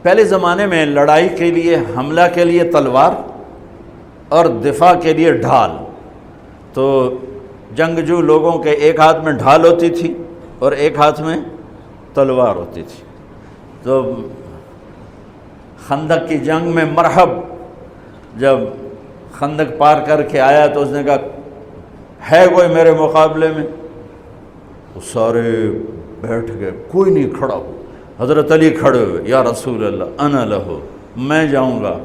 پہلے زمانے میں لڑائی کے لیے، حملہ کے لیے تلوار اور دفاع کے لیے ڈھال. تو جنگجو لوگوں کے ایک ہاتھ میں ڈھال ہوتی تھی اور ایک ہاتھ میں تلوار ہوتی تھی. تو خندق کی جنگ میں مرحب جب خندق پار کر کے آیا تو اس نے کہا ہے کوئی میرے مقابلے میں؟ وہ سارے بیٹھ گئے، کوئی نہیں کھڑا ہو. حضرت علی کھڑے ہوئے، یا رسول اللہ انا لہو، میں جاؤں گا.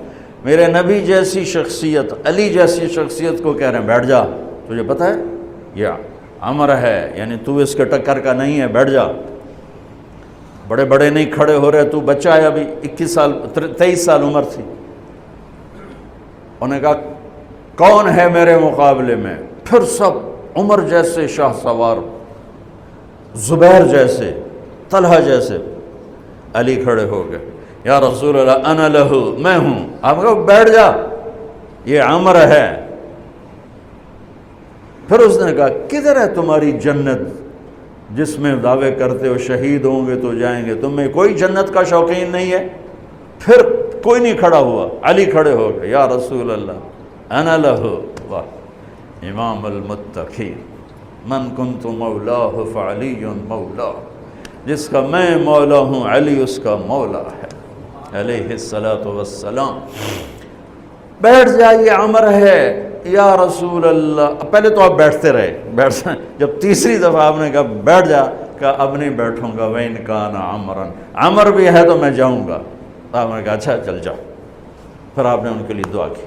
میرے نبی جیسی شخصیت، علی جیسی شخصیت کو کہہ رہے ہیں بیٹھ جا، تجھے پتہ ہے یہ امر ہے، یعنی تو اس کے ٹکر کا نہیں ہے، بیٹھ جا. بڑے بڑے نہیں کھڑے ہو رہے، تو بچہ ہے، ابھی 23 سال عمر تھی. انہوں نے کہا کون ہے میرے مقابلے میں؟ پھر سب عمر جیسے شاہ سوار، زبیر جیسے، طلحہ جیسے. علی کھڑے ہو گئے، یا رسول اللہ انا لہو، میں ہوں. آپ کہو بیٹھ جا، یہ عمر ہے. پھر اس نے کہا کدھر ہے تمہاری جنت جس میں دعوے کرتے ہو شہید ہوں گے تو جائیں گے، تم میں کوئی جنت کا شوقین نہیں ہے؟ پھر کوئی نہیں کھڑا ہوا. علی کھڑے ہو گئے، یا رسول اللہ انا لہو. واہ، امام المتقین، من کنت مولاہ فعلی مولا، جس کا میں مولا ہوں علی اس کا مولا ہے علیہ الصلاۃ والسلام. بیٹھ جائیے، عمر ہے یا رسول اللہ. پہلے تو آپ بیٹھتے رہے، جب تیسری دفعہ آپ نے کہا بیٹھ جا، کہا اب نہیں بیٹھوں گا. وَإِنْ كَانَ عَمْرًا، عمر بھی ہے تو میں جاؤں گا. آپ نے کہا اچھا چل جاؤ. پھر آپ نے ان کے لیے دعا کی.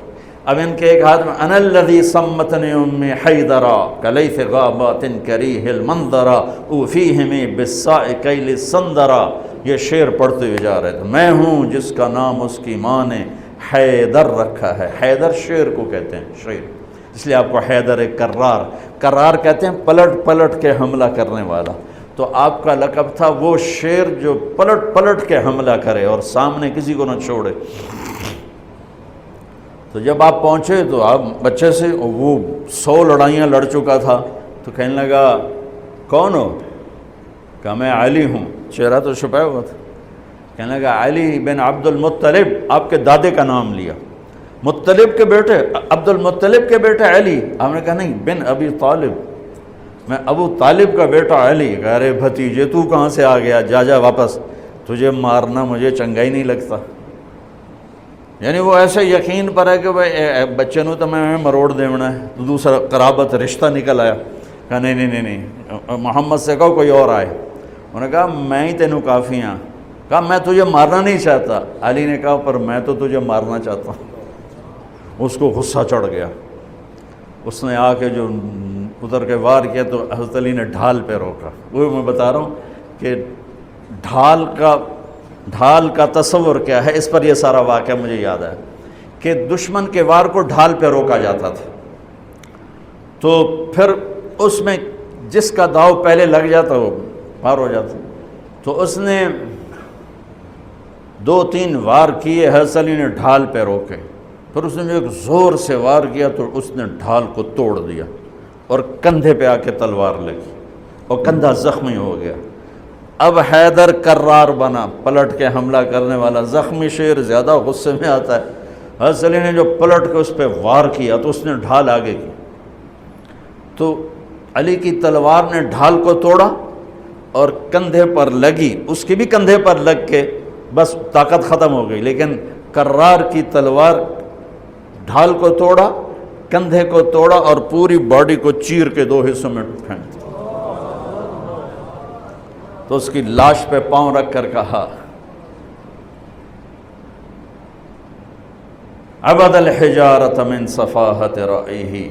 اب ان کے ایک ہاتھ میں انا الذی سمتنی امی حیدرا کلیث غابات کریہ المنظرا اوفیہمی بالساء کیل السندرا. یہ شعر پڑھتے ہوئے جا رہے تھے. میں ہوں جس کا نام اس کی ماں نے حیدر رکھا ہے. حیدر شعر کو کہتے ہیں، شعر، اس لیے آپ کو حیدر کرار، کرار کہتے ہیں پلٹ پلٹ کے حملہ کرنے والا. تو آپ کا لقب تھا وہ شعر جو پلٹ پلٹ کے حملہ کرے اور سامنے کسی کو نہ چھوڑے. تو جب آپ پہنچے تو آپ بچے سے، وہ 100 لڑائیاں لڑ چکا تھا، تو کہنے لگا کون ہو؟ کہا میں علی ہوں. چہرہ تو چھپایا ہوا تھا. کہنے لگا علی بن عبد المطلب، آپ کے دادے کا نام لیا. مطلب کے بیٹے، عبد المطلب کے بیٹے علی. آپ نے کہا نہیں، بن ابی طالب، میں ابو طالب کا بیٹا علی. کہا ارے بھتیجے تو کہاں سے آ گیا، جا جا واپس، تجھے مارنا مجھے چنگا ہی نہیں لگتا. یعنی وہ ایسے یقین پر ہے کہ بھائی بچے نو تو میں مروڑ دیونا ہے. تو دوسرا قرابت رشتہ نکل آیا. کہا نہیں نہیں نہیں نہیں، محمد سے کہو کوئی اور آئے. انہوں نے کہا میں ہی تینوں کافی ہاں. کہا میں تجھے مارنا نہیں چاہتا. علی نے کہا پر میں تو تجھے مارنا چاہتا ہوں. اس کو غصہ چڑھ گیا. اس نے آ کے جو ادھر کے وار کیا تو حضرت علی نے ڈھال پہ روکا. وہ میں بتا رہا ہوں کہ ڈھال کا تصور کیا ہے. اس پر یہ سارا واقعہ مجھے یاد ہے کہ دشمن کے وار کو ڈھال پہ روکا جاتا تھا. تو پھر اس میں جس کا داؤ پہلے لگ جاتا وہ پار ہو جاتا. تو اس نے 2-3 وار کیے، حضرت علی نے ڈھال پہ روکے. پھر اس نے جو ایک زور سے وار کیا تو اس نے ڈھال کو توڑ دیا اور کندھے پہ آ کے تلوار لگی اور کندھا زخمی ہو گیا. اب حیدر کرار بنا، پلٹ کے حملہ کرنے والا. زخمی شیر زیادہ غصے میں آتا ہے. حضرت علی نے جو پلٹ کے اس پہ وار کیا تو اس نے ڈھال آگے کی. تو علی کی تلوار نے ڈھال کو توڑا اور کندھے پر لگی. اس کی بھی کندھے پر لگ کے بس طاقت ختم ہو گئی. لیکن کرار کی تلوار ڈھال کو توڑا، کندھے کو توڑا اور پوری باڈی کو چیر کے 2 حصوں میں پھینک دیا. تو اس کی لاش پہ پاؤں رکھ کر کہا عبد الحجارۃ من صفاحت رأیہ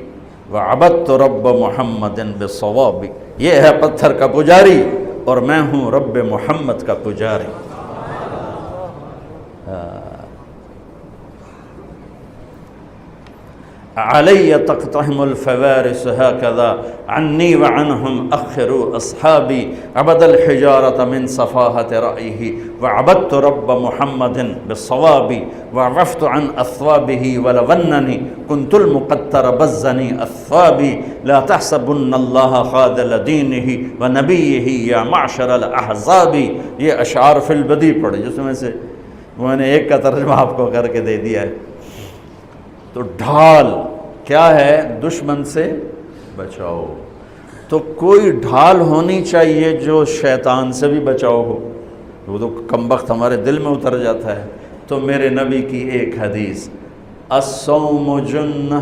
وعبدت رب محمد بالصواب. یہ ہے پتھر کا پجاری اور میں ہوں رب محمد کا پجاری. علی تقتحم الفوارس هكذا عني وعنهم أخروا أصحابي. عبد الحجارة من صفاحة رأيه وعبدت رب محمد بالصواب وعفت عن أثوابه ولونني كنت المقتر بزني أثوابي. لا تحسبن الله خاذل دينه ونبيه يا معشر الأحزاب. یہ اشعار فی البدی پڑھے جس میں سے میں نے ایک کا ترجمہ آپ کو کر کے دے دیا ہے۔ تو ڈھال کیا ہے؟ دشمن سے بچاؤ۔ تو کوئی ڈھال ہونی چاہیے جو شیطان سے بھی بچاؤ ہو، وہ تو کم بخت ہمارے دل میں اتر جاتا ہے۔ تو میرے نبی کی ایک حدیث، الصوم جنہ،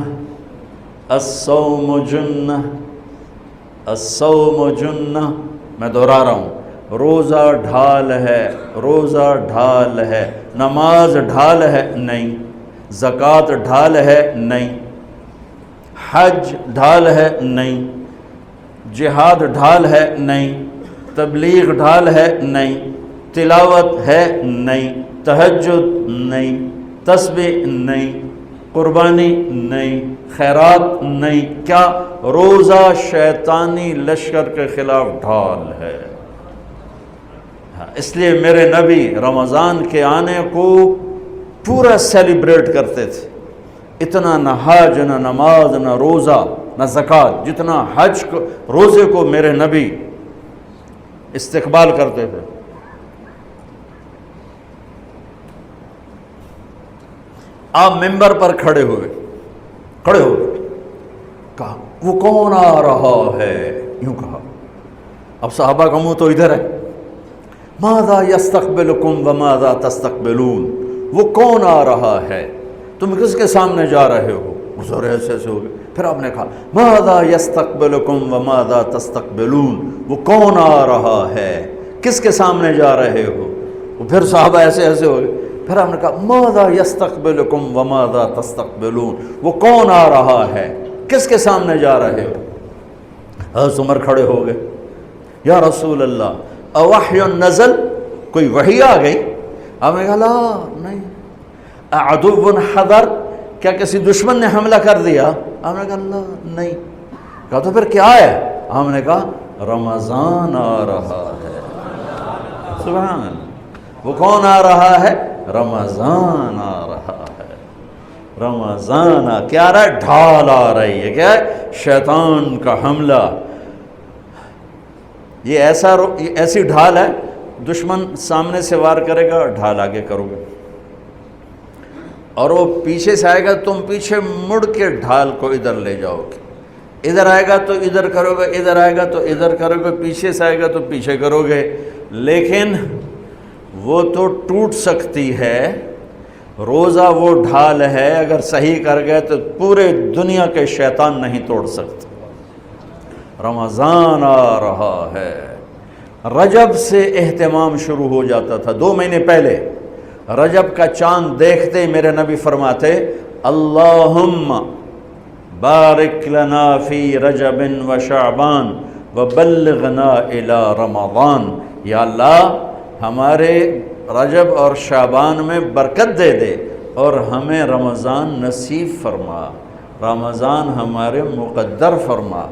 الصوم جنہ، الصوم جنہ، میں دہرا رہا ہوں، روزہ ڈھال ہے، روزہ ڈھال ہے۔ نماز ڈھال ہے؟ نہیں۔ زکوٰۃ ڈھال ہے؟ نہیں۔ حج ڈھال ہے؟ نہیں۔ جہاد ڈھال ہے؟ نہیں۔ تبلیغ ڈھال ہے؟ نہیں۔ تلاوت ہے؟ نہیں۔ تہجد نہیں۔ تسبیح نہیں۔ قربانی نہیں۔ خیرات نہیں۔ کیا؟ روزہ شیطانی لشکر کے خلاف ڈھال ہے۔ اس لیے میرے نبی رمضان کے آنے کو پورا سیلیبریٹ کرتے تھے۔ اتنا نہ حج، نہ نماز، نہ روزہ، نہ زکوٰۃ، جتنا حج کو، روزے کو میرے نبی استقبال کرتے تھے۔ آپ ممبر پر کھڑے ہوئے، کہا وہ کون آ رہا ہے؟ یوں کہا۔ اب صحابہ کا منہ تو ادھر ہے، ماذا یستقبلکم وماذا تستقبلون، وہ کون آ رہا ہے، تم کس کے سامنے جا رہے ہو؟ حضور ایسے ایسے ہو گئے۔ پھر آپ نے کہا ماذا یستقبلکم وماذا تستقبلون، وہ کون آ رہا ہے، کس کے سامنے جا رہے ہو؟ وہ پھر صحابہ ایسے ایسے ہو گئے۔ پھر آپ نے کہا ماذا یستقبلکم وماذا تستقبلون، وہ کون آ رہا ہے، کس کے سامنے جا رہے ہو؟ حضرت عمر کھڑے ہو گئے، یا رسول اللہ اوحی نزل، کوئی وحی آ گئی؟ آپ نے کہا لا نہیں۔ اعدو حضر، کیا کسی دشمن نے حملہ کر دیا؟ آپ نے کہا لا نہیں۔ کہا تو پھر کیا ہے؟ ہم نے کہا رمضان آ رہا ہے۔ سبحان اللہ، وہ کون آ رہا ہے؟ رمضان آ رہا ہے۔ رمضان کیا آ رہا ہے؟ ڈھال آ رہی ہے۔ کیا ہے؟ شیطان کا حملہ۔ یہ ایسی ڈھال ہے، دشمن سامنے سے وار کرے گا، ڈھال آگے کرو گے، اور وہ پیچھے سے آئے گا، تم پیچھے مڑ کے ڈھال کو ادھر لے جاؤ گے، ادھر آئے گا تو ادھر کرو گے، ادھر آئے گا تو ادھر کرو گے، پیچھے سے آئے گا تو پیچھے کرو گے، لیکن وہ تو ٹوٹ سکتی ہے۔ روزہ وہ ڈھال ہے، اگر صحیح کر گئے تو پورے دنیا کے شیطان نہیں توڑ سکتے۔ رمضان آ رہا ہے۔ رجب سے اہتمام شروع ہو جاتا تھا، 2 مہینے پہلے رجب کا چاند دیکھتے ہی میرے نبی فرماتے اللہم بارک لنا فی رجب و شعبان وبلغنا الی رمضان، یا اللہ ہمارے رجب اور شعبان میں برکت دے دے اور ہمیں رمضان نصیب فرما، رمضان ہمارے مقدر فرما۔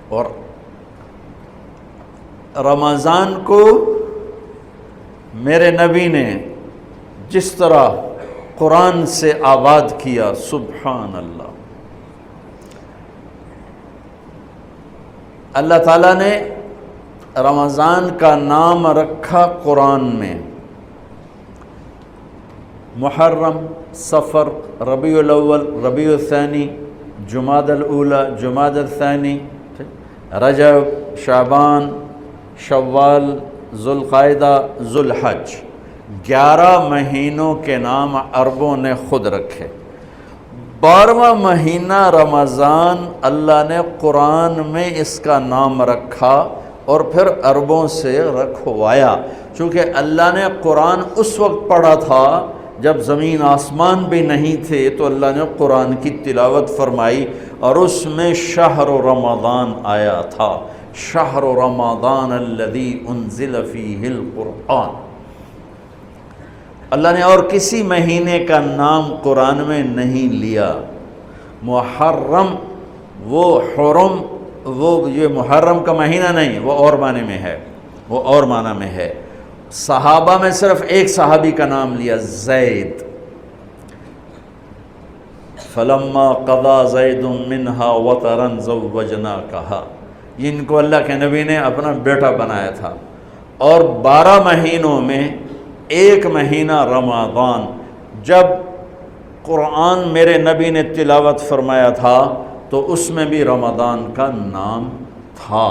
اور رمضان کو میرے نبی نے جس طرح قرآن سے آباد کیا، سبحان اللہ، اللہ تعالیٰ نے رمضان کا نام رکھا قرآن میں، محرم، صفر، ربیع الاول، ربیع الثانی، جمادی الاولی، جمادی الثانی، رجب، شعبان، شوال، ذوالقعدہ، ذوالحج، 11 مہینوں کے نام عربوں نے خود رکھے۔ 12واں مہینہ رمضان اللہ نے قرآن میں اس کا نام رکھا اور پھر عربوں سے رکھوایا، چونکہ اللہ نے قرآن اس وقت پڑھا تھا جب زمین آسمان بھی نہیں تھے، تو اللہ نے قرآن کی تلاوت فرمائی اور اس میں شہر رمضان آیا تھا، شہر رمضان الذی انزل فیہ القرآن۔ اللہ نے اور کسی مہینے کا نام قرآن میں نہیں لیا۔ محرم، وہ حرم، وہ یہ محرم کا مہینہ نہیں، وہ اور معنی میں ہے، وہ اور معنی میں ہے۔ صحابہ میں صرف ایک صحابی کا نام لیا، زید، فلما قضا زید منہا وطرا زوجناکہا، ان کو اللہ کے نبی نے اپنا بیٹا بنایا تھا، اور 12 مہینوں میں ایک مہینہ رمضان، جب قرآن میرے نبی نے تلاوت فرمایا تھا تو اس میں بھی رمضان کا نام تھا۔